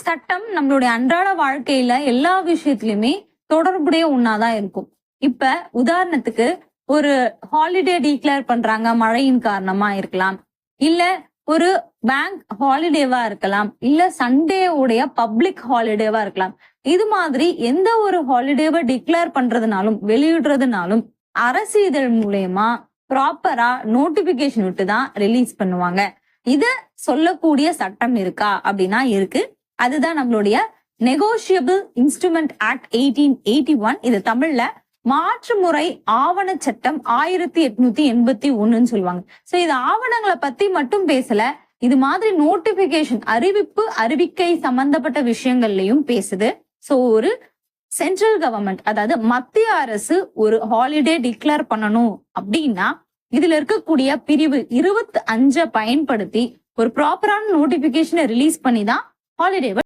சட்டம் நம்மளுடைய அன்றாட வாழ்க்கையில எல்லா விஷயத்திலுமே தொடர்புடைய ஒன்னாதான் இருக்கும். இப்ப உதாரணத்துக்கு ஒரு ஹாலிடே டிக்ளேர் பண்றாங்க, மழையின் காரணமா இருக்கலாம், இல்ல ஒரு பேங்க் ஹாலிடேவா இருக்கலாம், இல்ல சண்டே உடைய பப்ளிக் ஹாலிடேவா இருக்கலாம். இது மாதிரி எந்த ஒரு ஹாலிடேவை டிக்ளேர் பண்றதுனாலும் வெளியிடுறதுனாலும் அரசு இதழ் மூலயமா ப்ராப்பரா நோட்டிபிகேஷன் விட்டு தான் ரிலீஸ் பண்ணுவாங்க. இத சொல்லக்கூடிய சட்டம் இருக்கா அப்படின்னா இருக்கு. அதுதான் நம்மளுடைய நெகோஷியபிள் இன்ஸ்ட்ருமெண்ட் ஆக்ட் 1881. இது தமிழ்ல மாற்று முறை ஆவண சட்டம் 1881 சொல்லுவாங்க. சோ இது ஆவணங்களை பத்தி மட்டும் பேசல, இது மாதிரி நோட்டிபிகேஷன் அறிவிப்பு அறிவிக்கை சம்பந்தப்பட்ட விஷயங்கள்லயும் பேசுது. சோ ஒரு சென்ட்ரல் கவர்மெண்ட், அதாவது மத்திய அரசு ஒரு ஹாலிடே டிக்ளேர் பண்ணணும் அப்படின்னா இதுல இருக்கக்கூடிய பிரிவு 25 பயன்படுத்தி ஒரு ப்ராப்பரான நோட்டிபிகேஷனை ரிலீஸ் பண்ணி தான் ஹாலிடேவை